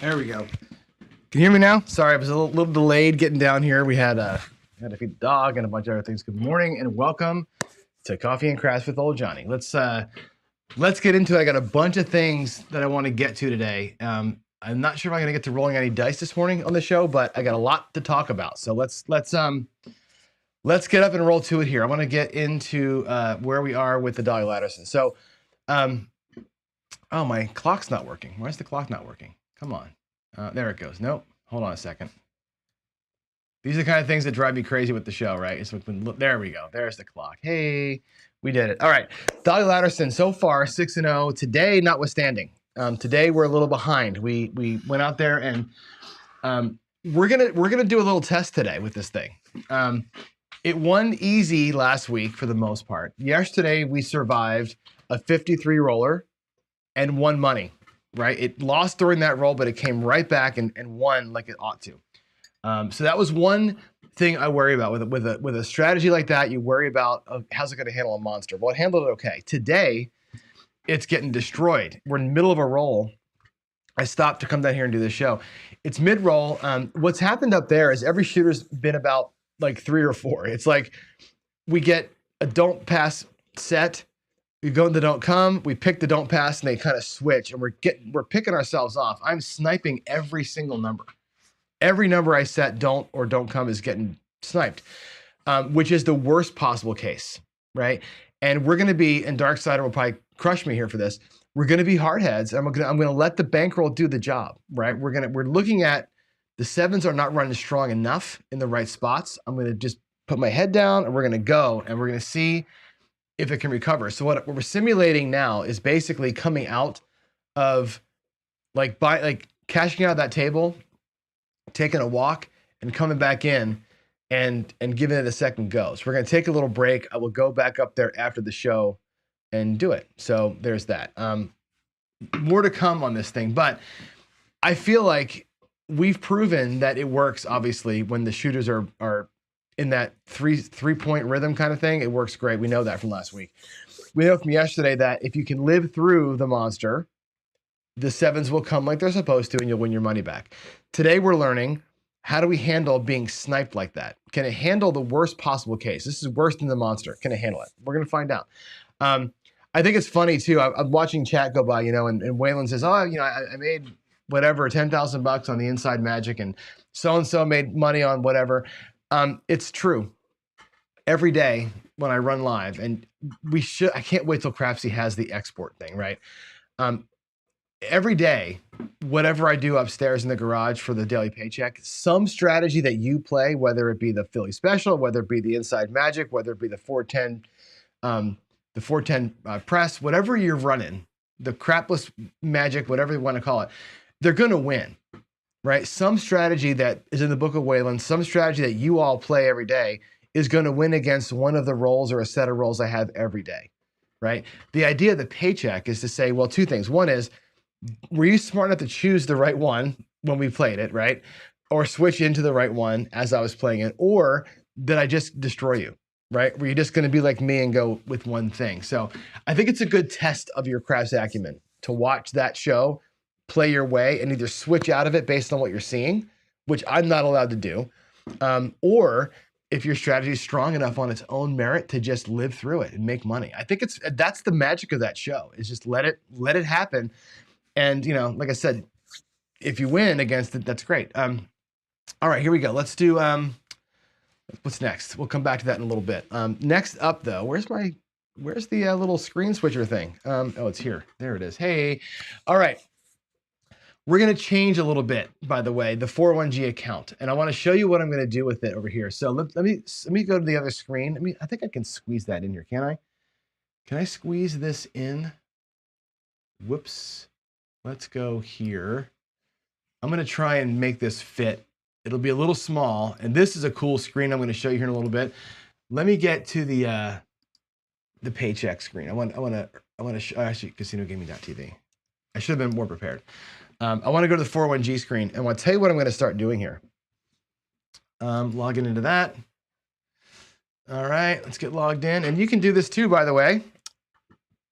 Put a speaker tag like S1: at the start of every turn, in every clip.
S1: There we go. Can you hear me now? Sorry, I was a little delayed getting down here. We had to feed the dog and a bunch of other things. Good morning and welcome to Coffee and Crafts with Old Johnny. Let's get into it. I got a bunch of things that I want to get to today. I'm not sure if I'm going to get to rolling any dice this morning on the show, but I got a lot to talk about. So let's get up and roll to it here. I want to get into where we are with the Dolly Latterson. So, oh, my clock's not working. Why is the clock not working? Come on. There it goes. Nope. Hold on a second. These are the kind of things that drive me crazy with the show, right? It's like there we go. There's the clock. Hey, we did it. All right. Dolly Latterson, so far 6-0. Today, notwithstanding. Today we're a little behind. We went out there and we're gonna do a little test today with this thing. It won easy last week for the most part. Yesterday we survived a 53 roller and won money. Right, it lost during that roll, but it came right back and won like it ought to. So that was one thing I worry about with a strategy like that. You worry about how's it going to handle a monster. Well, it handled it okay. Today, it's getting destroyed. We're in the middle of a roll. I stopped to come down here and do this show. It's mid-roll. What's happened up there is every shooter's been about like 3 or 4. It's like we get a don't pass set. We go into don't come, we pick the don't pass, and they kind of switch, and we're picking ourselves off. I'm sniping every single number. Every number I set don't or don't come is getting sniped, which is the worst possible case, right? And we're going to be, and Darksider will probably crush me here for this. We're going to be hardheads, and I'm going to let the bankroll do the job, right? We're looking at the 7s are not running strong enough in the right spots. I'm going to just put my head down, and we're going to go, and we're going to see if it can recover. So what we're simulating now is basically coming out of like cashing out of that table, taking a walk and coming back in and giving it a second go. So we're going to take a little break. I will go back up there after the show and do it. So there's that. More to come on this thing, but I feel like we've proven that it works, obviously, when the shooters are in that three-point rhythm kind of thing. It works great. We know that from last week. We know from yesterday that if you can live through the monster, the 7s will come like they're supposed to and you'll win your money back. Today we're learning, how do we handle being sniped like that? Can it handle the worst possible case? This is worse than the monster. Can it handle it? We're going to find out. I think it's funny too. I'm watching chat go by, and Waylon says, oh, I made whatever, $10,000 on the inside magic, and so-and-so made money on whatever. It's true. Every day when I run live, and I can't wait till Craftsy has the export thing, right? Every day, whatever I do upstairs in the garage for the daily paycheck, some strategy that you play, whether it be the Philly special, whether it be the inside magic, whether it be the 410 press, whatever you're running, the crapless magic, whatever you want to call it, they're going to win. Right? Some strategy that is in the book of Waylon, some strategy that you all play every day is going to win against one of the roles or a set of roles I have every day, right? The idea of the paycheck is to say, well, 2 things. One is, were you smart enough to choose the right one when we played it, right? Or switch into the right one as I was playing it? Or did I just destroy you, right? Were you just going to be like me and go with one thing? So I think it's a good test of your crafts acumen to watch that show, play your way, and either switch out of it based on what you're seeing, which I'm not allowed to do, or if your strategy is strong enough on its own merit to just live through it and make money. I think that's the magic of that show, is just let it happen. And like I said, if you win against it, that's great. All right, here we go. Let's do what's next. We'll come back to that in a little bit. Next up, though, where's the little screen switcher thing? Oh, it's here. There it is. Hey, all right. We're going to change a little bit, by the way, the 401g account, and I want to show you what I'm going to do with it over here. So let me go to the other screen. I think I can squeeze that in here. Can I? Can I squeeze this in? Whoops. Let's go here. I'm going to try and make this fit. It'll be a little small, and this is a cool screen I'm going to show you here in a little bit. Let me get to the paycheck screen. I want to show, actually, casinogaming.tv. I should have been more prepared. I want to go to the 401g screen, and I want to tell you what I'm going to start doing here. Logging into that. All right, let's get logged in. And you can do this too, by the way.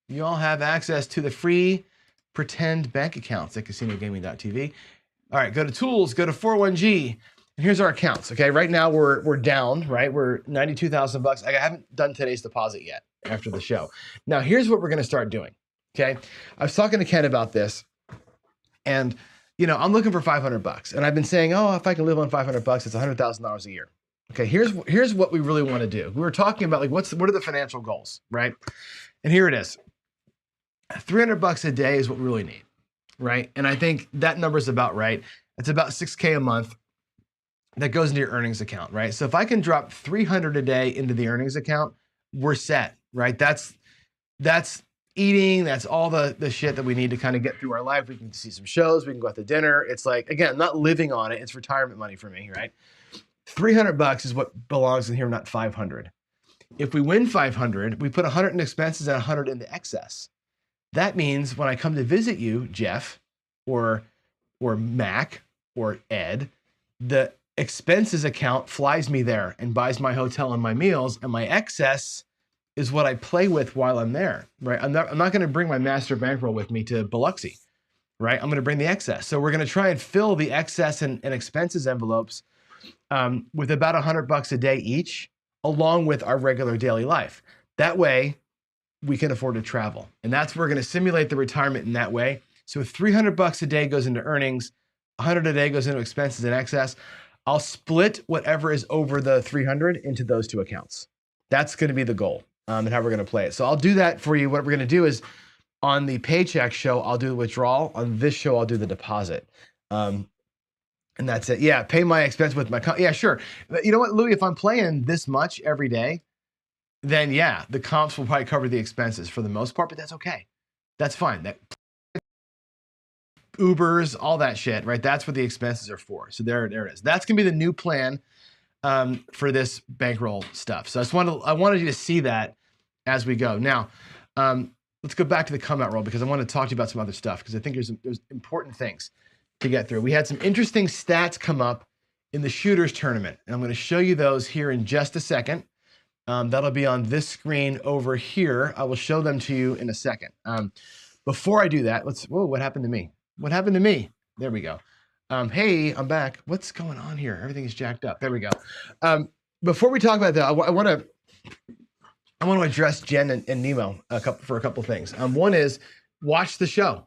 S1: You all have access to the free pretend bank accounts at casinogaming.tv. All right, go to tools, go to 401g, and here's our accounts. Okay, right now we're down, right? We're 92,000 bucks. I haven't done today's deposit yet after the show. Now here's what we're gonna start doing. Okay, I was talking to Ken about this, and you know, I'm looking for 500 bucks, and I've been saying, oh, if I can live on 500 bucks, it's $100,000 a year. Okay, here's what we really want to do. We were talking about like what are the financial goals, right? And here it is. 300 bucks a day is what we really need, right? And I think that number is about right. It's about 6K a month that goes into your earnings account, right? So if I can drop 300 a day into the earnings account, we're set, right? That's eating, that's all the shit that we need to kind of get through our life. We can see some shows, we can go out to dinner. It's like, again, not living on it, it's retirement money for me, right? 300 bucks is what belongs in here, not 500. If we win 500, we put 100 in expenses and 100 into excess. That means when I come to visit you, Jeff, or Mac, or Ed, the expenses account flies me there and buys my hotel and my meals, and my excess is what I play with while I'm there, right? I'm not going to bring my master bankroll with me to Biloxi, right? I'm going to bring the excess. So we're going to try and fill the excess and expenses envelopes with about 100 bucks a day each, along with our regular daily life. That way, we can afford to travel. And that's where we're going to simulate the retirement in that way. So 300 bucks a day goes into earnings, 100 a day goes into expenses and excess. I'll split whatever is over the 300 into those two accounts. That's going to be the goal and how we're going to play it. So I'll do that for you. What we're going to do is on the paycheck show, I'll do the withdrawal. On this show, I'll do the deposit. And that's it. Yeah, pay my expense with my, yeah, sure. You know what, Louis, if I'm playing this much every day, then yeah, the comps will probably cover the expenses for the most part, but that's okay. That's fine. That Ubers, all that shit, right? That's what the expenses are for. So there it is. That's gonna be the new plan for this bankroll stuff. So I wanted you to see that as we go. Now, let's go back to the come out roll because I want to talk to you about some other stuff because I think there's important things to get through. We had some interesting stats come up in the shooters tournament, and I'm going to show you those here in just a second. That'll be on this screen over here. I will show them to you in a second. Before I do that, whoa, what happened to me? What happened to me? There we go. Hey, I'm back. What's going on here? Everything is jacked up. There we go. Before we talk about that, I want to address Jen and Nemo for a couple things. One is watch the show.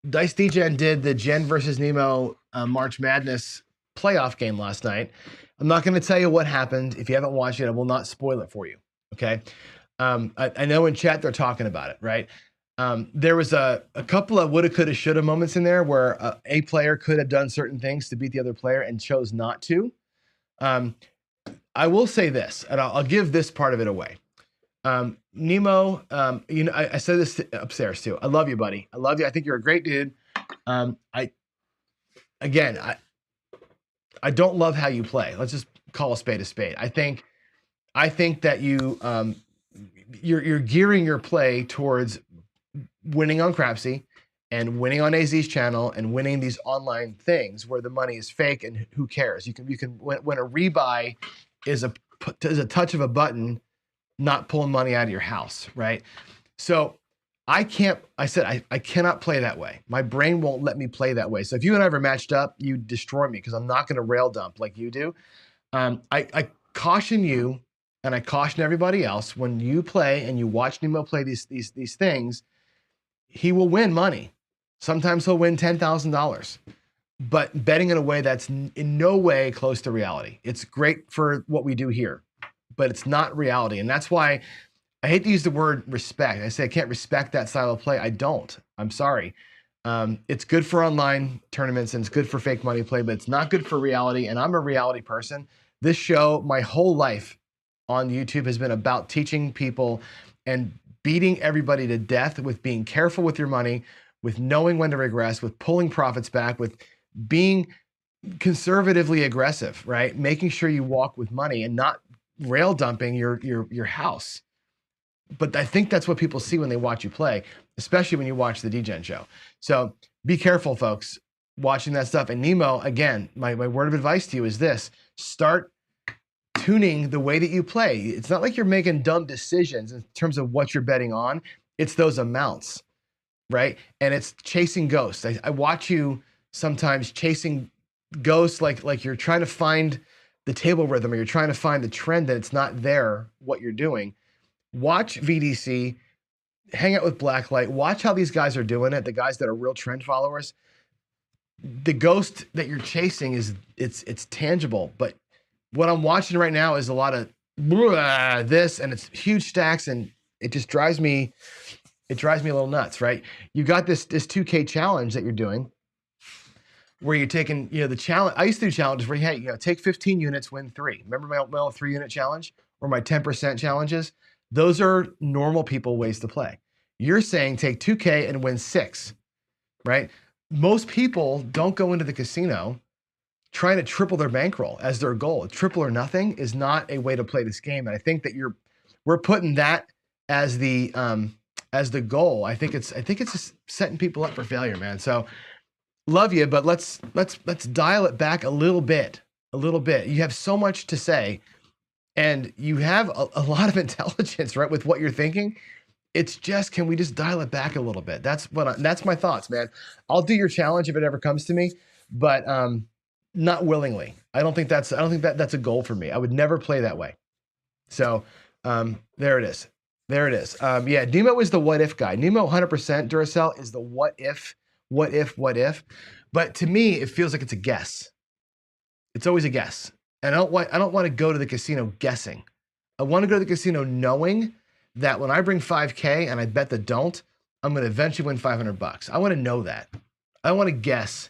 S1: Dice DGen did the Jen versus Nemo March Madness playoff game last night. I'm not going to tell you what happened. If you haven't watched it, I will not spoil it for you. Okay. I know in chat they're talking about it, right? There was a couple of woulda, coulda, shoulda moments in there where a player could have done certain things to beat the other player and chose not to. I will say this, and I'll give this part of it away. Nemo, you know, I said this upstairs too. I love you, buddy. I love you. I think you're a great dude. I don't love how you play. Let's just call a spade a spade. I think that you're gearing your play towards winning on Crapsy and winning on AZ's channel and winning these online things where the money is fake and who cares? You can when a rebuy is a touch of a button, not pulling money out of your house, right? So I cannot play that way. My brain won't let me play that way. So if you and I ever matched up, you destroy me because I'm not going to rail dump like you do. I caution you and I caution everybody else when you play and you watch Nemo play these things, he will win money. Sometimes he'll win $10,000, but betting in a way that's in no way close to reality. It's great for what we do here, but it's not reality. And that's why I hate to use the word respect. I say I can't respect that style of play. I don't. I'm sorry. It's good for online tournaments and it's good for fake money play, but it's not good for reality. And I'm a reality person. This show, my whole life on YouTube has been about teaching people and beating everybody to death with being careful with your money, with knowing when to regress, with pulling profits back, with being conservatively aggressive, right? Making sure you walk with money and not rail dumping your house. But I think that's what people see when they watch you play, especially when you watch the DGen show. So be careful, folks, watching that stuff. And Nemo, again, my word of advice to you is this: start tuning the way that you play. It's not like you're making dumb decisions in terms of what you're betting on. It's those amounts, right? And it's chasing ghosts. I watch you sometimes chasing ghosts, like you're trying to find the table rhythm, or you're trying to find the trend that it's not there, what you're doing. Watch VDC, hang out with Blacklight, watch how these guys are doing it, the guys that are real trend followers. The ghost that you're chasing it's tangible, but what I'm watching right now is a lot of this, and it's huge stacks, and it just drives me a little nuts, right? You got this 2K challenge that you're doing, where you're taking, the challenge. I used to do challenges where, hey, take 15 units, win 3. Remember my 3-unit challenge or my 10% challenges? Those are normal people ways to play. You're saying take 2K and win 6, right? Most people don't go into the casino trying to triple their bankroll as their goal. Triple or nothing is not a way to play this game. And I think that we're putting that as the goal. I think it's just setting people up for failure, man. So love you, but let's dial it back a little bit. You have so much to say, and you have a lot of intelligence, right, with what you're thinking. It's just, can we just dial it back a little bit? That's my thoughts, man. I'll do your challenge if it ever comes to me, but not willingly. I don't think that's a goal for me. I would never play that way. So there it is. Yeah, Nemo is the what if guy. Nemo 100% Duracell is the what if. But to me, it feels like it's a guess. It's always a guess. And I don't want to go to the casino guessing. I want to go to the casino knowing that when I bring 5K and I bet the don't, I'm going to eventually win $500. I want to know that. I want to guess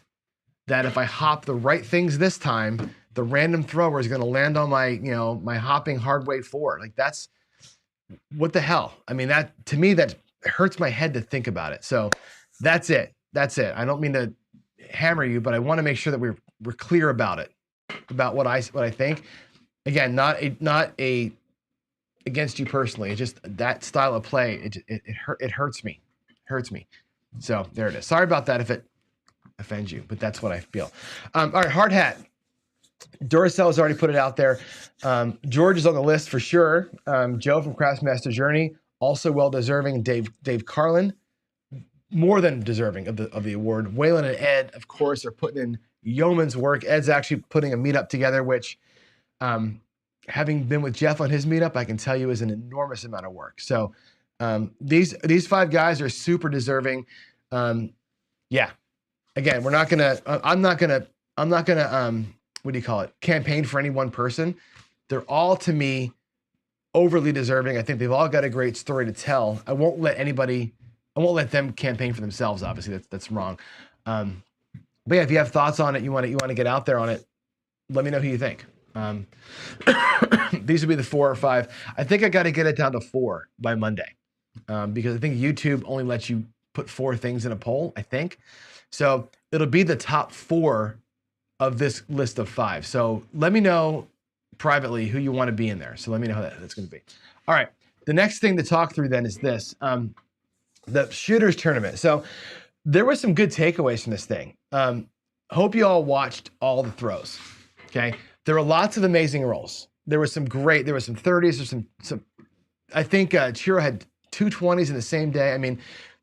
S1: that if I hop the right things this time, the random thrower is going to land on my, my hopping hard weight 4. Like, that's what the hell? I mean, that to me, that hurts my head to think about it. So that's it. I don't mean to hammer you, but I want to make sure that we're clear about it, about what I think. Again, not against you personally. It's just that style of play. It hurts me. So there it is. Sorry about that if it offends you, but that's what I feel. All right, hard hat. Duracell has already put it out there. George is on the list for sure. Joe from Craftsmaster Journey, also well deserving. Dave Carlin, more than deserving of the award. Waylon and Ed, of course, are putting in yeoman's work. Ed's actually putting a meetup together, which, having been with Jeff on his meetup, I can tell you is an enormous amount of work. So these 5 guys are super deserving. Yeah. Again, I'm not gonna what do you call it? Campaign for any one person. They're all, to me, overly deserving. I think they've all got a great story to tell. I won't let them campaign for themselves. Obviously, that's wrong. But yeah, if you have thoughts on it, you want to get out there on it, let me know who you think. These would be the 4 or 5. I think I got to get it down to 4 by Monday, because I think YouTube only lets you put 4 things in a poll, I think. So it'll be the top 4 of this list of 5. So let me know privately who you want to be in there. So let me know how that's going to be. All right. The next thing to talk through then is this, the shooters tournament. So there were some good takeaways from this thing. Hope you all watched all the throws. Okay. There were lots of amazing rolls. There were some 30s, there's some, I think Chiro had 2 20s in the same day. I mean,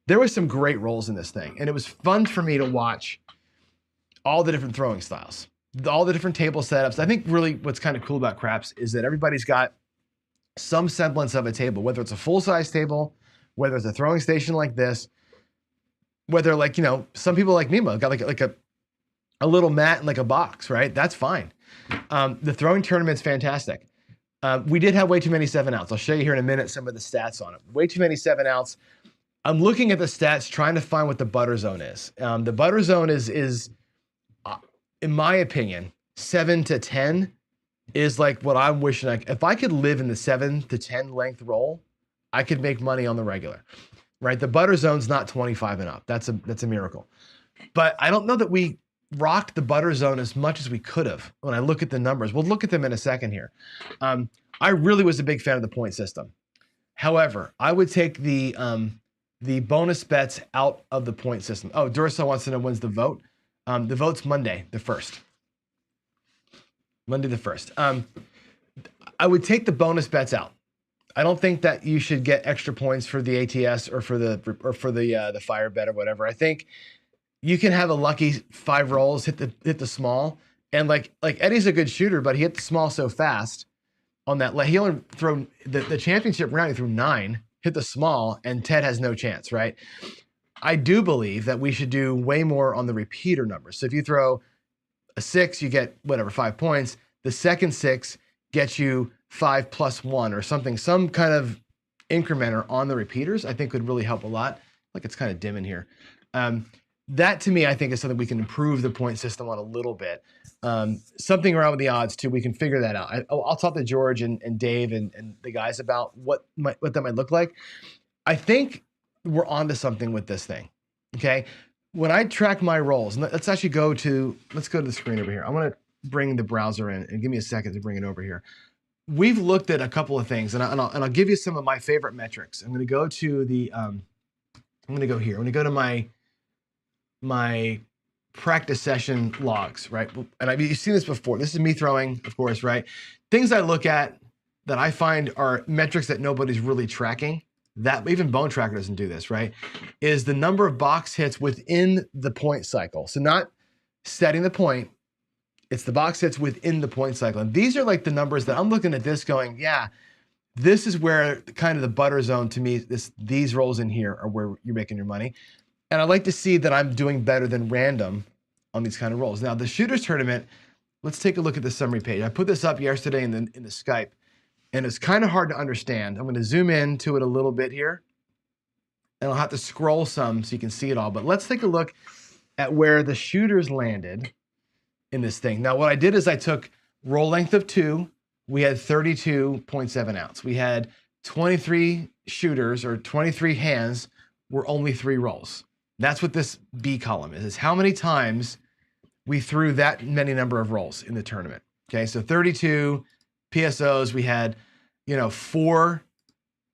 S1: there was some great rolls in this thing, and it was fun for me to watch all the different throwing styles, all the different table setups. I think really what's kind of cool about craps is that everybody's got some semblance of a table, whether it's a full-size table, whether it's a throwing station like this, whether, like, some people like Nemo got like a little mat and like a box, right? That's fine. The throwing tournament's fantastic. We did have way too many 7-outs. I'll show you here in a minute some of the stats on it. Way too many 7-outs. I'm looking at the stats, trying to find what the butter zone is. The butter zone is in my opinion, 7 to 10 is like what I'm wishing if I could live in the 7 to 10 length roll, I could make money on the regular, right? The butter zone's not 25 and up. That's a miracle. But I don't know that we rocked the butter zone as much as we could have when I look at the numbers. We'll look at them in a second here. I really was a big fan of the point system. However, I would take the bonus bets out of the point system. Oh, Duracell wants to know when's the vote. The vote's Monday, the 1st. Monday the 1st. I would take the bonus bets out. I don't think that you should get extra points for the ATS or for the fire bet or whatever. I think you can have a lucky 5 rolls, hit the small, and like Eddie's a good shooter, but he hit the small so fast on that. He only thrown the championship round, he threw 9, hit the small, and Ted has no chance, right? I do believe that we should do way more on the repeater numbers. So if you throw a 6, you get whatever 5 points. The second 6 gets you 5 plus 1 or something, some kind of incrementer on the repeaters. I think could really help a lot. Like it's kind of dim in here. That to me, I think is something we can improve the point system on a little bit. Something around with the odds too, we can figure that out. I'll talk to George and Dave and the guys about what that might look like. I think we're onto something with this thing. Okay. When I track my rolls, let's actually go to the screen over here. I want to bring the browser in and give me a second to bring it over here. We've looked at a couple of things and I'll give you some of my favorite metrics. I'm going to go to the, I'm going to go here. I'm going to go to my practice session logs, right? And you've seen this before. This is me throwing, of course, right? Things I look at that I find are metrics that nobody's really tracking, that even Bone Tracker doesn't do this, right? Is the number of box hits within the point cycle. So not setting the point, it's the box hits within the point cycle. And these are like the numbers that I'm looking at this going, yeah, this is where kind of the butter zone to me, these rolls in here are where you're making your money. And I like to see that I'm doing better than random on these kind of rolls. Now, the shooters tournament, let's take a look at the summary page. I put this up yesterday in the Skype, and it's kind of hard to understand. I'm going to zoom in to it a little bit here, and I'll have to scroll some so you can see it all. But let's take a look at where the shooters landed in this thing. Now, what I did is I took roll length of 2. We had 32.7 ounce. We had 23 shooters or 23 hands were only 3 rolls. That's what this B column is how many times we threw that many number of rolls in the tournament. Okay, so 32 PSOs, we had, 4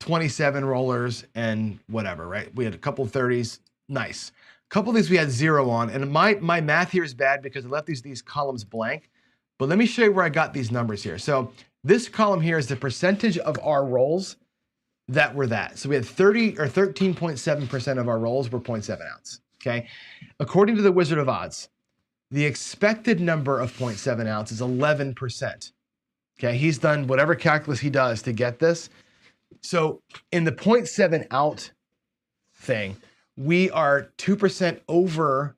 S1: 27 rollers and whatever, right? We had a couple of 30s, nice. A couple of these we had 0 on, and my math here is bad because I left these columns blank, but let me show you where I got these numbers here. So this column here is the percentage of our rolls that were that. So we had 13.7% of our rolls were 0.7 ounce, okay? According to the Wizard of Odds, the expected number of 0.7 ounce is 11%, okay? He's done whatever calculus he does to get this. So in the 0.7 out thing, we are 2% over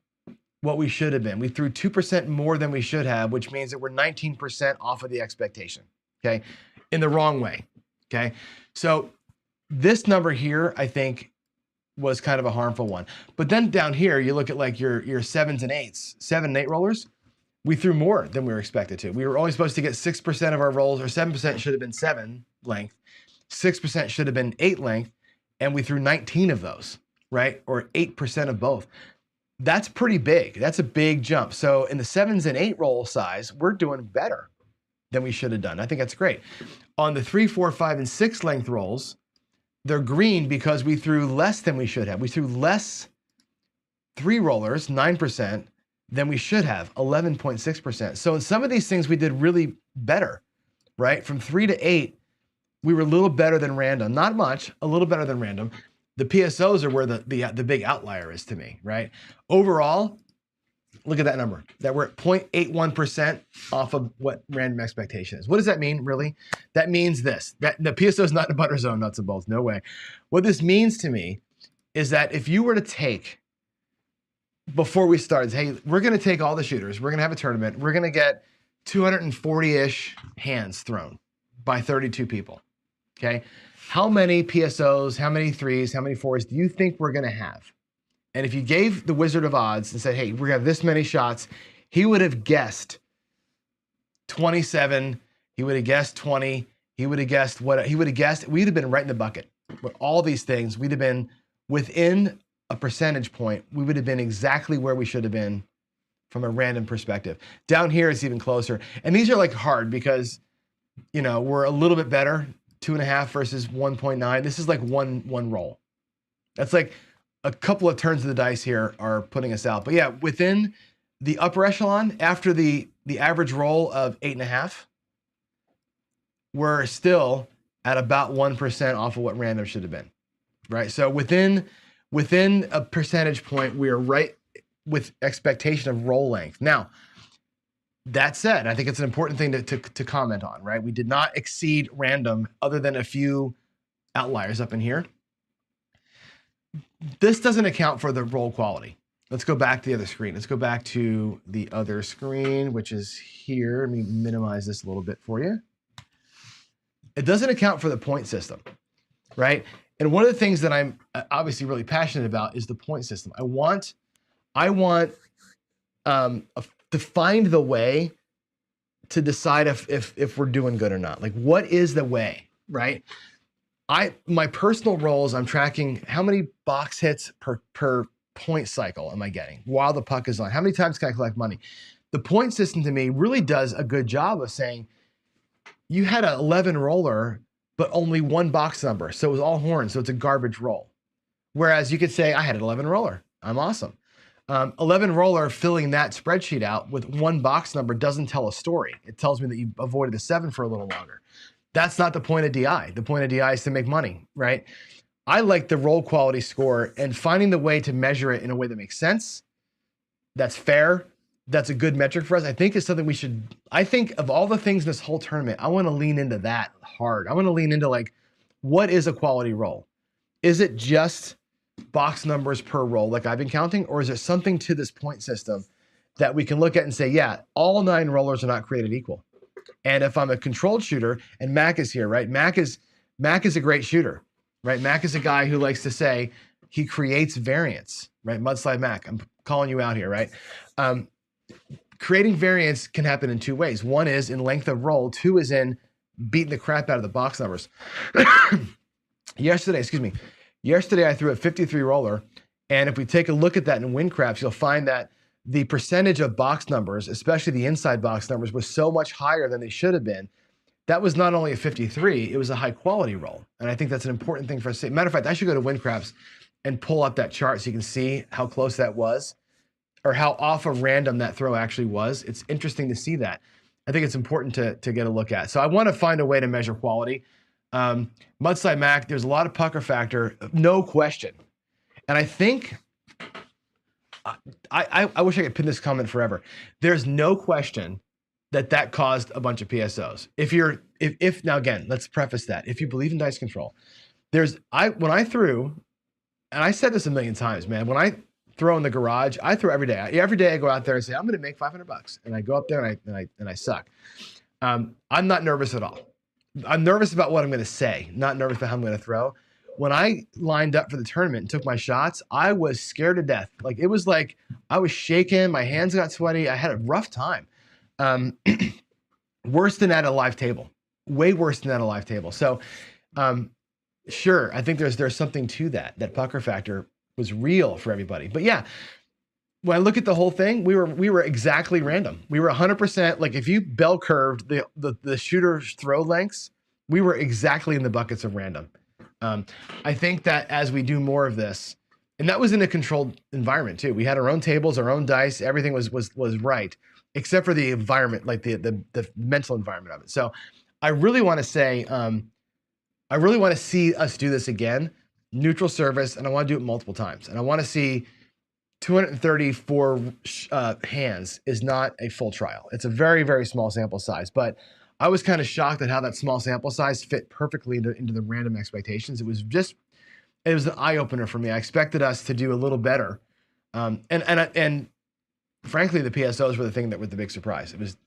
S1: what we should have been. We threw 2% more than we should have, which means that we're 19% off of the expectation, okay? In the wrong way, okay? So this number here, I think, was kind of a harmful one. But then down here, you look at like your 7s and 8s, 7 and 8 rollers, we threw more than we were expected to. We were only supposed to get 6% of our rolls, or 7% should have been 7 length, 6% should have been 8 length, and we threw 19 of those, right? Or 8% of both. That's pretty big. That's a big jump. So in the 7s and 8 roll size, we're doing better than we should have done. I think that's great. On the 3, 4, 5, and 6 length rolls, they're green because we threw less than we should have. We threw less 3 rollers, 9%, than we should have, 11.6%. So in some of these things, we did really better, right? From 3 to 8, we were a little better than random. Not much, a little better than random. The PSOs are where the big outlier is to me, right? Overall, look at that number, that we're at 0.81% off of what random expectation is. What does that mean, really? That means this, that the PSO is not in the butter zone, nuts and bolts, no way. What this means to me is that if you were to take, before we start, hey, we're gonna take all the shooters, we're gonna have a tournament, we're gonna get 240-ish hands thrown by 32 people, okay? How many PSOs, how many 3s, how many 4s do you think we're gonna have? And if you gave the Wizard of Odds and said, hey, we're gonna have this many shots, he would have guessed 27, he would have guessed 20, he would have guessed what, he would have guessed, we'd have been right in the bucket. With all these things, we'd have been within a percentage point, we would have been exactly where we should have been from a random perspective. Down here, it's even closer. And these are like hard because, we're a little bit better, 2.5 versus 1.9. This is like one roll. That's like a couple of turns of the dice here are putting us out. But yeah, within the upper echelon, after the average roll of 8.5, we're still at about 1% off of what random should have been, right? So within a percentage point, we are right with expectation of roll length. Now, that said, I think it's an important thing to comment on, right? We did not exceed random other than a few outliers up in here. This doesn't account for the roll quality. Let's go back to the other screen. Let's go back to the other screen, which is here. Let me minimize this a little bit for you. It doesn't account for the point system, right? And one of the things that I'm obviously really passionate about is the point system. I want to find the way to decide if we're doing good or not. Like, what is the way, right? My personal rolls, I'm tracking how many box hits per point cycle am I getting while the puck is on? How many times can I collect money? The point system to me really does a good job of saying, you had an 11 roller, but only one box number. So it was all horn. So it's a garbage roll. Whereas you could say, I had an 11 roller. I'm awesome. 11 roller, filling that spreadsheet out with one box number doesn't tell a story. It tells me that you avoided the 7 for a little longer. That's not the point of DI. The point of DI is to make money, right? I like the roll quality score and finding the way to measure it in a way that makes sense, that's fair, that's a good metric for us. I think it's something we should, I think of all the things in this whole tournament, I want to lean into that hard. I want to lean into like, what is a quality roll? Is it just box numbers per roll like I've been counting, or is there something to this point system that we can look at and say, yeah, all 9 rollers are not created equal. And if I'm a controlled shooter, and Mac is here, right? Mac is a great shooter, right? Mac is a guy who likes to say he creates variance, right? Mudslide Mac, I'm calling you out here, right? Creating variance can happen in 2 ways. One is in length of roll. 2 is in beating the crap out of the box numbers. Yesterday I threw a 53 roller. And if we take a look at that in WinCraps, you'll find that the percentage of box numbers, especially the inside box numbers, was so much higher than they should have been. That was not only a 53, it was a high quality roll. And I think that's an important thing for us to say. Matter of fact, I should go to WinCraps and pull up that chart so you can see how close that was or how off of random that throw actually was. It's interesting to see that. I think it's important to get a look at. So I want to find a way to measure quality. Mudslide Mac, there's a lot of pucker factor, no question. And I think, I wish I could pin this comment forever. There's no question that caused a bunch of PSOs. If now again, let's preface that. If you believe in dice control, when I threw, and I said this a million times, man, when I throw in the garage, I throw every day. Every day I go out there and say, I'm going to make $500. And I go up there and I suck. I'm not nervous at all. I'm nervous about what I'm going to say, not nervous about how I'm going to throw. When I lined up for the tournament and took my shots, I was scared to death. Like, it was like I was shaking, my hands got sweaty. I had a rough time. Worse than at a live table, way worse than at a live table. So, sure, I think there's something to that pucker factor was real for everybody. But yeah, when I look at the whole thing, we were exactly random. We were 100%, like if you bell curved the shooter's throw lengths, we were exactly in the buckets of random. I think that as we do more of this, and that was in a controlled environment too. We had our own tables, our own dice, everything was right, except for the environment, like the mental environment of it. So I really want to say, I really want to see us do this again, neutral service, and I want to do it multiple times. And I want to see 234 hands is not a full trial. It's a very, very small sample size, but I was kind of shocked at how that small sample size fit perfectly into the random expectations. It was an eye opener for me. I expected us to do a little better. And frankly, the PSOs were the thing that was the big surprise. It was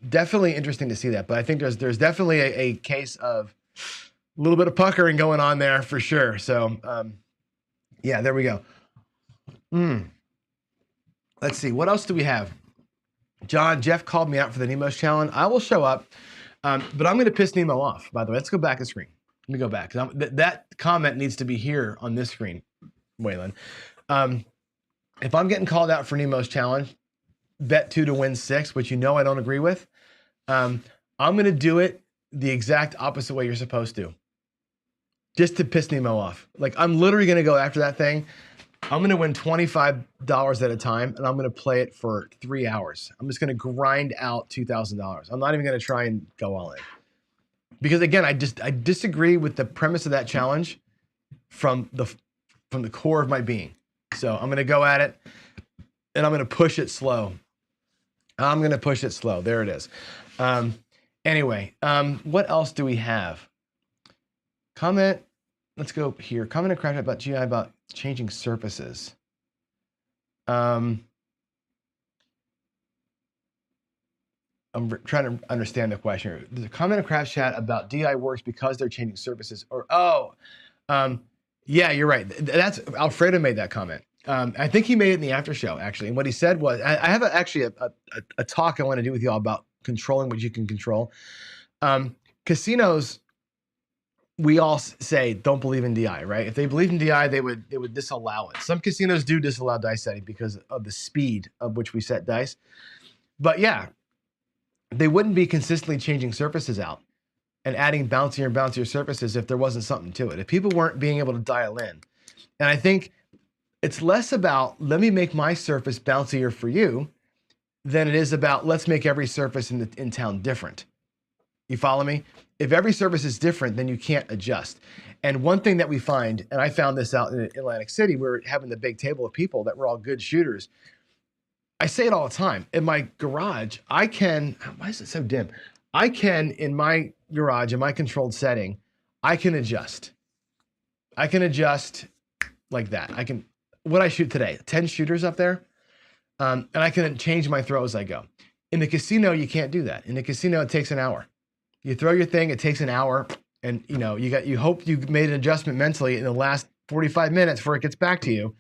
S1: definitely interesting to see that, but I think there's definitely a case of a little bit of puckering going on there for sure. So yeah, there we go. Let's see, what else do we have? Jeff called me out for the Nemo's challenge. I will show up, but I'm going to piss Nemo off, by the way. Let's go back a screen. Let me go back. That comment needs to be here on this screen, Waylon. If I'm getting called out for Nemo's challenge, bet 2 to win 6, which you know I don't agree with, I'm going to do it the exact opposite way you're supposed to, just to piss Nemo off. Like, I'm literally going to go after that thing. I'm going to win $25 at a time, and I'm going to play it for 3 hours. I'm just going to grind out $2,000. I'm not even going to try and go all in. Because again, I disagree with the premise of that challenge from the core of my being. So I'm going to go at it. and I'm going to push it slow. I'm going to push it slow. There it is. Anyway, what else do we have? Comment. Let's go here. Comment and crash about GI about changing surfaces. I'm trying to understand the question. There's a comment in crash chat about DI works because they're changing surfaces. Or yeah, you're right. That's Alfredo made that comment. I think he made it in the after show actually. And what he said was, I have actually a talk I want to do with you all about controlling what you can control. Casinos, we all say don't believe in DI, right? If they believe in DI, they would disallow it. Some casinos do disallow dice setting because of the speed of which we set dice. But yeah, they wouldn't be consistently changing surfaces out and adding bouncier and bouncier surfaces if there wasn't something to it. If people weren't being able to dial in. And I think it's less about, let me make my surface bouncier for you, than it is about, let's make every surface in town different. You follow me? If every surface is different, then you can't adjust. And one thing that we find, and I found this out in Atlantic City, we're having the big table of people that were all good shooters. I say it all the time. In my garage, I can, why is it so dim? I can, in my garage, in my controlled setting, I can adjust. I can adjust like that. I can, what I shoot today, 10 shooters up there, and I can change my throw as I go. In the casino, you can't do that. In the casino, it takes an hour. You throw your thing, it takes an hour, and you hope you made an adjustment mentally in the last 45 minutes before it gets back to you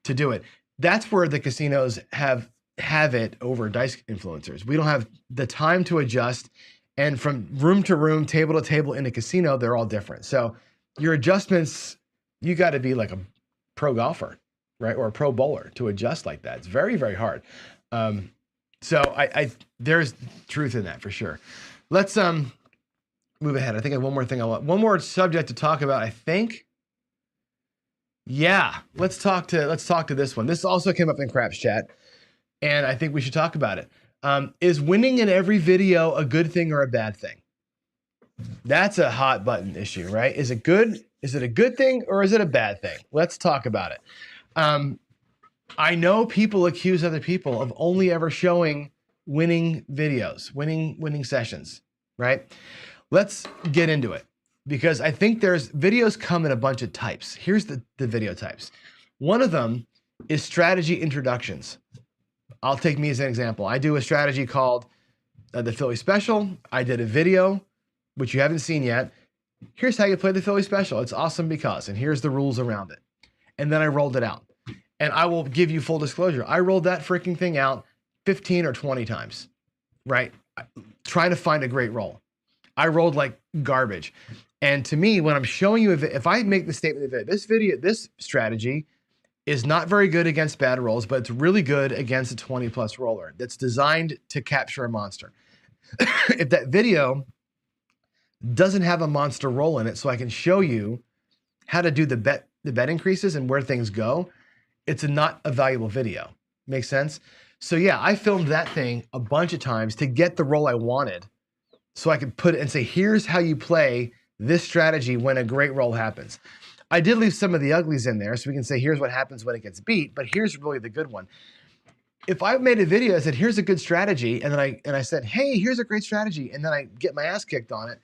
S1: to do it. That's where the casinos have it over dice influencers. We don't have the time to adjust, and from room to room, table to table in a casino, they're all different. So your adjustments, you got to be like a pro golfer, right, or a pro bowler to adjust like that. It's very, very hard. So there's truth in that for sure. Let's move ahead. I think I have one more thing. One more subject to talk about, I think. Yeah, let's talk to this one. This also came up in Craps chat, and I think we should talk about it. Is winning in every video a good thing or a bad thing? That's a hot button issue, right? Is it good? Is it a good thing or is it a bad thing? Let's talk about it. I know people accuse other people of only ever showing winning videos, winning sessions, right? Let's get into it, because I think videos come in a bunch of types. Here's the video types. One of them is strategy introductions. I'll take me as an example. I do a strategy called the Philly Special. I did a video, which you haven't seen yet. Here's how you play the Philly Special. It's awesome because, and here's the rules around it. And then I rolled it out. And I will give you full disclosure. I rolled that freaking thing out 15 or 20 times, right? Trying to find a great roll. I rolled like garbage. And to me, when I'm showing you, if I make the statement that this strategy is not very good against bad rolls, but it's really good against a 20 plus roller that's designed to capture a monster. If that video doesn't have a monster roll in it, so I can show you how to do the bet increases and where things go, it's not a valuable video. Make sense? So yeah, I filmed that thing a bunch of times to get the roll I wanted, so I could put it and say, here's how you play this strategy when a great roll happens. I did leave some of the uglies in there so we can say, here's what happens when it gets beat, but here's really the good one. If I made a video that said, here's a good strategy, and then I said, hey, here's a great strategy, and then I get my ass kicked on it,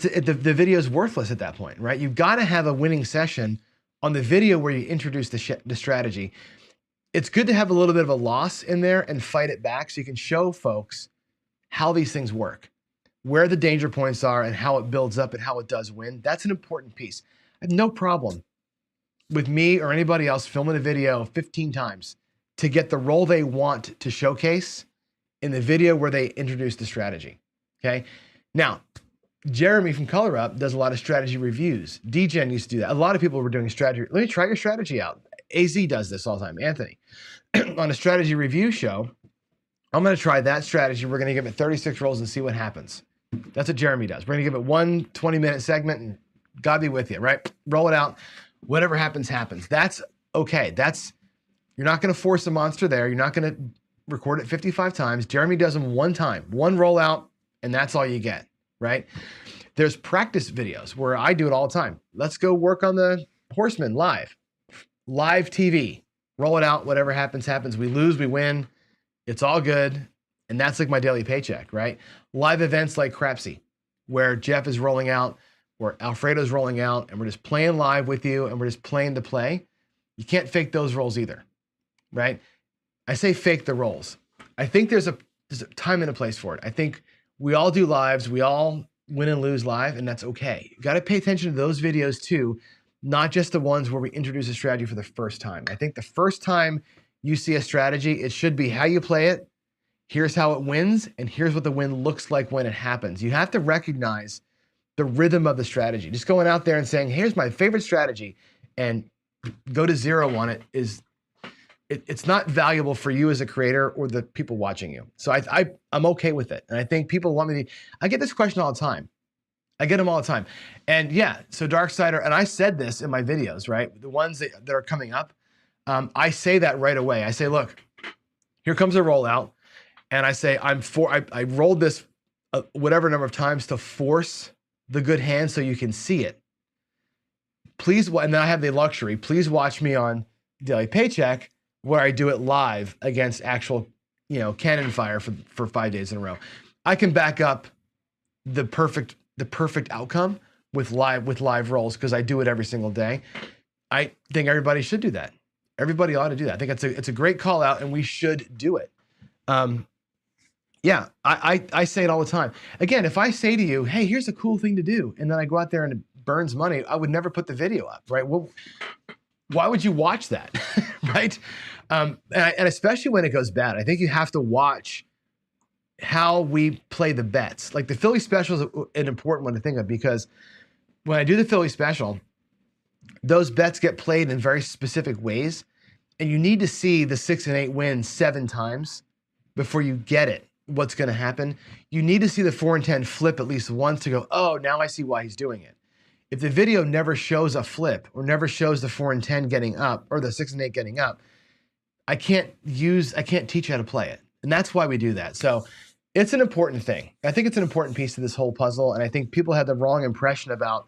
S1: the video is worthless at that point, right? You've got to have a winning session on the video where you introduce the strategy. It's good to have a little bit of a loss in there and fight it back so you can show folks how these things work, where the danger points are and how it builds up and how it does win. That's an important piece. I have no problem with me or anybody else filming a video 15 times to get the role they want to showcase in the video where they introduce the strategy, okay? Now, Jeremy from Color Up does a lot of strategy reviews. DGen used to do that. A lot of people were doing strategy. Let me try your strategy out. AZ does this all the time. Anthony, on a strategy review show, I'm going to try that strategy. We're going to give it 36 rolls and see what happens. That's what Jeremy does. We're going to give it one 20-minute segment and God be with you, right? Roll it out. Whatever happens, happens. That's okay. You're not going to force a monster there. You're not going to record it 55 times. Jeremy does them one time, one rollout, and that's all you get, right? There's practice videos where I do it all the time. Let's go work on the Horseman live TV, roll it out, whatever happens, happens. We lose, we win. It's all good. And that's like my daily paycheck, right? Live events like Crapsy, where Jeff is rolling out, where Alfredo's rolling out, and we're just playing live with you, and we're just playing to play. You can't fake those rolls either, right? I say fake the rolls. I think there's a time and a place for it. I think we all do lives. We all win and lose live, and that's okay. You got to pay attention to those videos too, not just the ones where we introduce a strategy for the first time. I think the first time you see a strategy, it should be how you play it. Here's how it wins, and here's what the win looks like when it happens. You have to recognize the rhythm of the strategy. Just going out there and saying, here's my favorite strategy, and go to zero on it it's not valuable for you as a creator or the people watching you. So I'm okay with it. And I think people want me to, I get this question all the time. I get them all the time. And yeah, so Darksider, and I said this in my videos, right? The ones that are coming up, I say that right away. I say, look, here comes a rollout. And I say, I rolled this whatever number of times to force the good hand so you can see it. Please, and then I have the luxury, please watch me on Daily Paycheck where I do it live against actual, cannon fire for 5 days in a row. I can back up the perfect outcome with live rolls because I do it every single day. I think everybody should do that. Everybody ought to do that. I think it's a great call out, and we should do it. Yeah, I say it all the time. Again, if I say to you, hey, here's a cool thing to do, and then I go out there and it burns money, I would never put the video up, right? Well, why would you watch that, right? And especially when it goes bad, I think you have to watch how we play the bets. Like the Philly special is an important one to think of, because when I do the Philly special, those bets get played in very specific ways, and you need to see the 6 and 8 win 7 times before you get it. What's going to happen? You need to see the 4 and 10 flip at least once to go, oh, now I see why he's doing it. If the video never shows a flip or never shows the 4 and 10 getting up or the 6 and 8 getting up, I can't teach you how to play it. And that's why we do that. So it's an important thing. I think it's an important piece of this whole puzzle. And I think people have the wrong impression about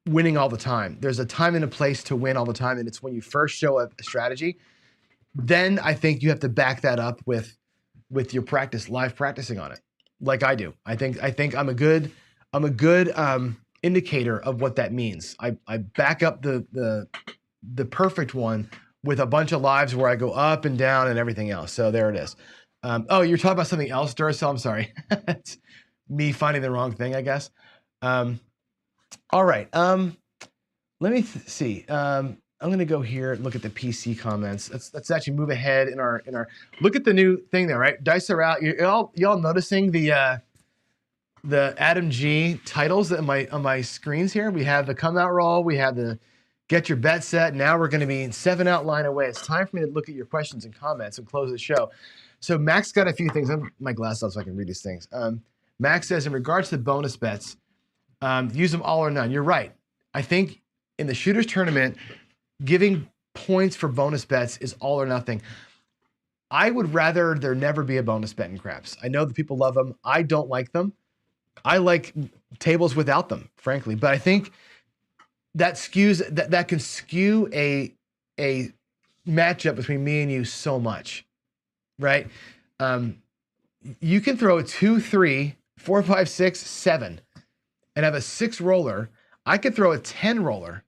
S1: winning all the time. There's a time and a place to win all the time. And it's when you first show a strategy, then I think you have to back that up with your live practicing on it, like I do. I think I'm a good indicator of what that means. I back up the perfect one with a bunch of lives where I go up and down and everything else. So there it is. Oh, you're talking about something else, Duracell? I'm sorry. It's me finding the wrong thing, I guess. All right. Let me see. I'm going to go here and look at the PC comments. Let's actually move ahead in our look at the new thing there, right? Dice are out. Y'all noticing the Adam G titles on my screens here? We have the come out roll. We have the get your bet set. Now we're going to be 7 outline away. It's time for me to look at your questions and comments and close the show. So Max got a few things. I'm my glasses off so I can read these things. Max says, in regards to the bonus bets, use them all or none. You're right. I think in the shooters tournament, giving points for bonus bets is all or nothing. I would rather there never be a bonus bet in craps. I know that people love them. I don't like them. I like tables without them, frankly. But I think that can skew a matchup between me and you so much, right? You can throw a 2, 3, 4, 5, 6, 7 and have a 6 roller. I could throw a 10 roller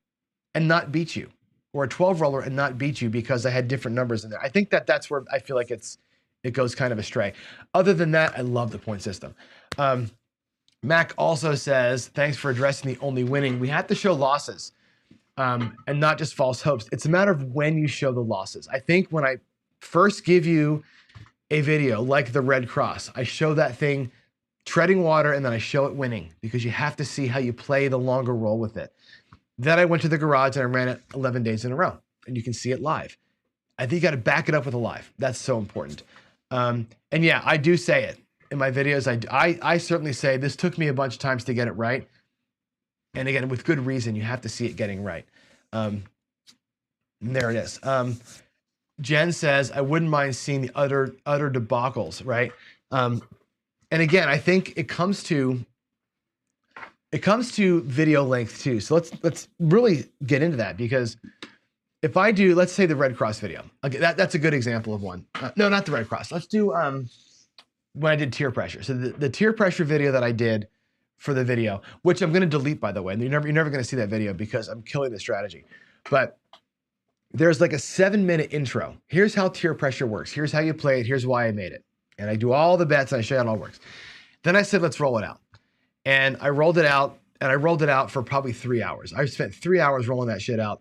S1: and not beat you, or a 12 roller and not beat you because I had different numbers in there. I think that's where I feel like it goes kind of astray. Other than that, I love the point system. Mac also says, thanks for addressing the only winning. We have to show losses and not just false hopes. It's a matter of when you show the losses. I think when I first give you a video like the Red Cross, I show that thing treading water and then I show it winning, because you have to see how you play the longer roll with it. Then I went to the garage and I ran it 11 days in a row, and you can see it live. I think you got to back it up with a live. That's so important. And yeah, I do say it in my videos. I certainly say this took me a bunch of times to get it right. And again, with good reason, you have to see it getting right. And there it is. Jen says, I wouldn't mind seeing the utter debacles, right? And again, I think it comes to video length too. So let's really get into that, because if I do, let's say the Red Cross video. Okay, that's a good example of one. No, not the Red Cross. Let's do when I did tier pressure. So the tier pressure video that I did for the video, which I'm going to delete, by the way. And you're never going to see that video because I'm killing the strategy. But there's like a 7-minute intro. Here's how tier pressure works. Here's how you play it. Here's why I made it. And I do all the bets and I show you how it all works. Then I said, let's roll it out. And I rolled it out, and I rolled it out for probably 3 hours. I spent 3 hours rolling that shit out.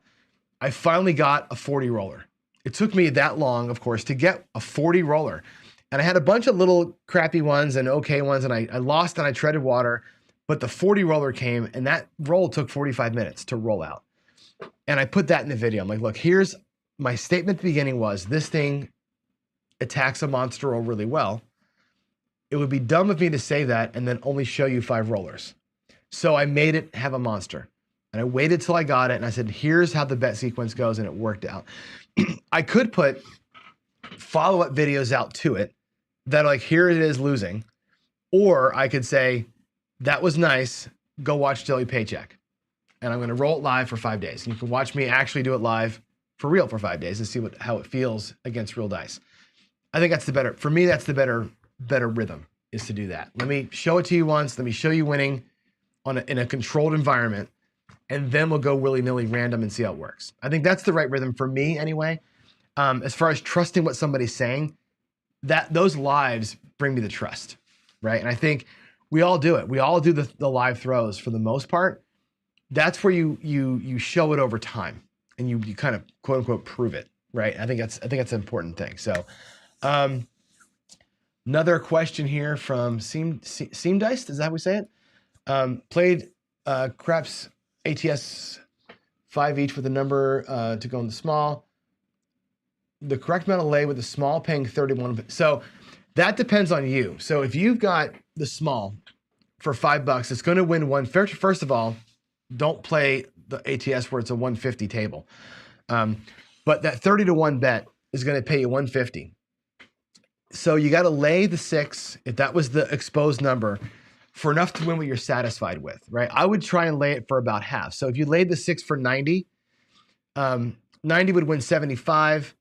S1: I finally got a 40 roller. It took me that long, of course, to get a 40 roller. And I had a bunch of little crappy ones and okay ones, and I lost and I treaded water, but the 40 roller came, and that roll took 45 minutes to roll out. And I put that in the video. I'm like, look, here's my statement at the beginning was, this thing attacks a monster roll really well. It would be dumb of me to say that and then only show you 5 rollers. So I made it have a monster. And I waited till I got it, and I said, here's how the bet sequence goes, and it worked out. I could put follow-up videos out to it that are like, here it is losing. Or I could say, that was nice, go watch Daily Paycheck. And I'm gonna roll it live for 5 days. And you can watch me actually do it live for real for 5 days and see how it feels against real dice. I think that's the better, for me, that's the better rhythm, is to do that. Let me show it to you once, let me show you winning in a controlled environment, and then we'll go willy-nilly random and see how it works. I think that's the right rhythm for me anyway. As far as trusting what somebody's saying, those lives bring me the trust, right? And I think we all do it. We all do the live throws for the most part. That's where you show it over time, and you kind of quote unquote prove it, right? I think that's an important thing. So another question here from Seam Dice, is that how we say it? Played craps ATS 5 each with a number to go in the small. The correct amount of lay with the small paying 31. So that depends on you. So if you've got the small for $5, it's going to win one. First of all, don't play the ATS where it's a 150 table. But that 30-to-1 bet is going to pay you 150. So you got to lay the 6, if that was the exposed number, for enough to win what you're satisfied with, right? I would try and lay it for about half. So if you laid the 6 for 90, 90 would win 75.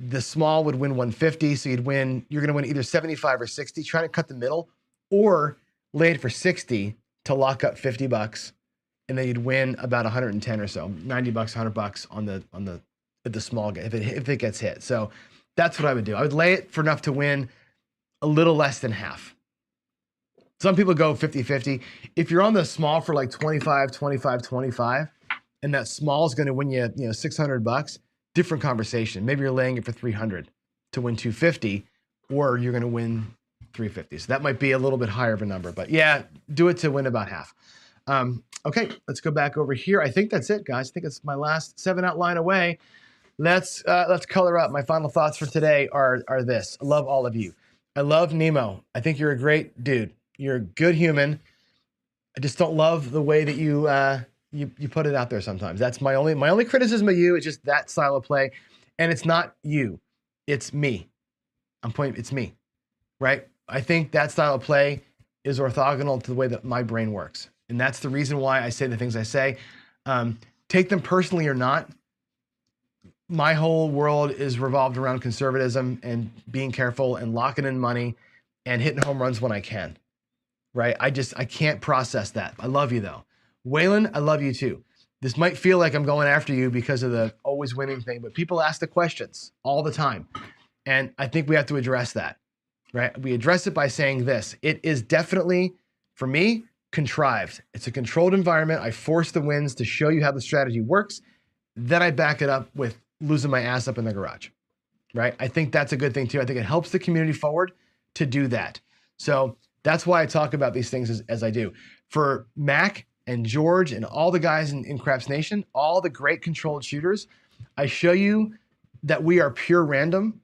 S1: The small would win 150. So you're going to win either 75 or 60, trying to cut the middle, or lay it for 60 to lock up $50. And then you'd win about 110 or so, $90, $100 on the small game if it gets hit. So that's what I would do. I would lay it for enough to win a little less than half. Some people go 50-50. If you're on the small for like 25, 25, 25, and that small is going to win you, $600, different conversation. Maybe you're laying it for 300 to win 250, or you're going to win 350. So that might be a little bit higher of a number, but yeah, do it to win about half. Okay, let's go back over here. I think that's it, guys. I think it's my last 7 outline away. Let's color up. My final thoughts for today are this. I love all of you. I love Nemo. I think you're a great dude. You're a good human. I just don't love the way that you put it out there sometimes. That's my only criticism of you. It's just that style of play, and it's not you. It's me. It's me, right? I think that style of play is orthogonal to the way that my brain works. And that's the reason why I say the things I say. Take them personally or not, my whole world is revolved around conservatism and being careful and locking in money and hitting home runs when I can, right? I can't process that. I love you though. Waylon, I love you too. This might feel like I'm going after you because of the always winning thing, but people ask the questions all the time. And I think we have to address that, right? We address it by saying this. It is definitely, for me, contrived. It's a controlled environment. I force the wins to show you how the strategy works. Then I back it up with losing my ass up in the garage, right? I think that's a good thing too. I think it helps the community forward to do that. So that's why I talk about these things as I do. For Mac and George and all the guys in Craps Nation, all the great controlled shooters, I show you that we are pure random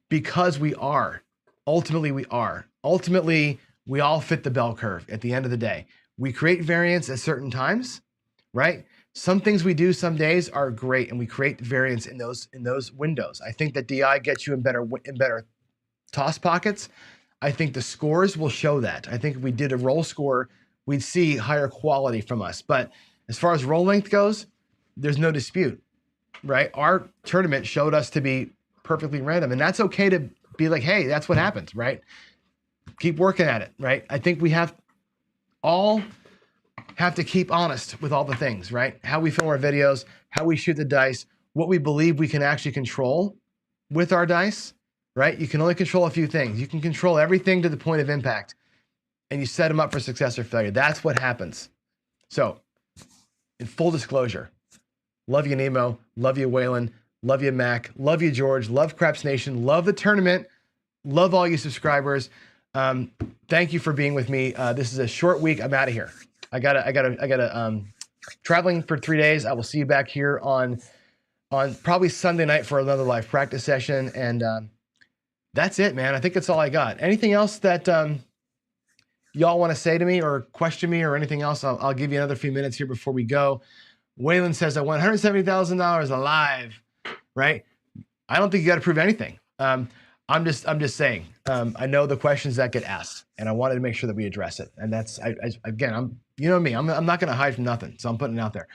S1: because we are. Ultimately, we are. Ultimately, we all fit the bell curve at the end of the day. We create variance at certain times, right? Some things we do some days are great, and we create variance in those windows. I think that DI gets you in better toss pockets. I think the scores will show that. I think if we did a roll score, we'd see higher quality from us. But as far as roll length goes, there's no dispute. right? Our tournament showed us to be perfectly random, and that's okay to be like, hey, that's what happens, right? Keep working at it, right? I think we all have to keep honest with all the things, right? How we film our videos, how we shoot the dice, what we believe we can actually control with our dice, right? You can only control a few things. You can control everything to the point of impact, and you set them up for success or failure. That's what happens. So, in full disclosure, love you, Nemo. Love you, Waylon. Love you, Mac. Love you, George. Love Craps Nation. Love the tournament. Love all you subscribers. Thank you for being with me. This is a short week. I'm out of here. I gotta traveling for 3 days. I will see you back here on probably Sunday night for another live practice session. And that's it, man. I think that's all I got. Anything else that y'all want to say to me or question me or anything else? I'll give you another few minutes here before we go. Waylon says I won $170,000 alive, right? I don't think you got to prove anything. I'm just saying. I know the questions that get asked, and I wanted to make sure that we address it. And that's again, you know me. I'm not going to hide from nothing, so I'm putting it out there.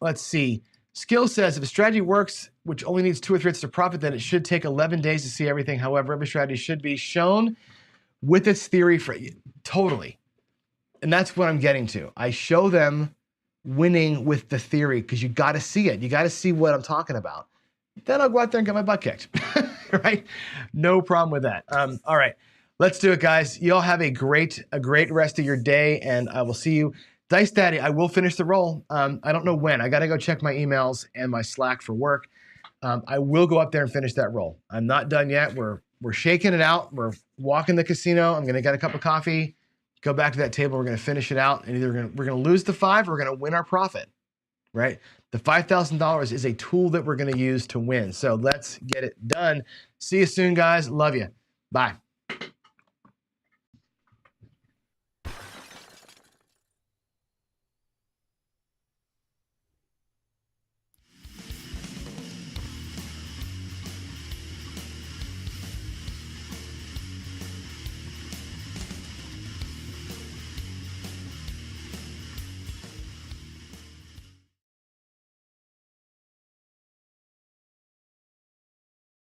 S1: Let's see. Skill says if a strategy works, which only needs 2 or 3 hits to profit, then it should take 11 days to see everything. However, every strategy should be shown with its theory for totally. And that's what I'm getting to. I show them winning with the theory because you got to see it. You got to see what I'm talking about. Then I'll go out there and get my butt kicked, right? No problem with that. All right, let's do it, guys. You all have a great rest of your day, and I will see you. Dice Daddy, I will finish the roll. I don't know when. I got to go check my emails and my Slack for work. I will go up there and finish that roll. I'm not done yet. We're shaking it out. We're walking the casino. I'm going to get a cup of coffee, go back to that table. We're going to finish it out, and either we're going to lose the 5 or we're going to win our profit, right? The $5,000 is a tool that we're going to use to win. So let's get it done. See you soon, guys. Love you. Bye.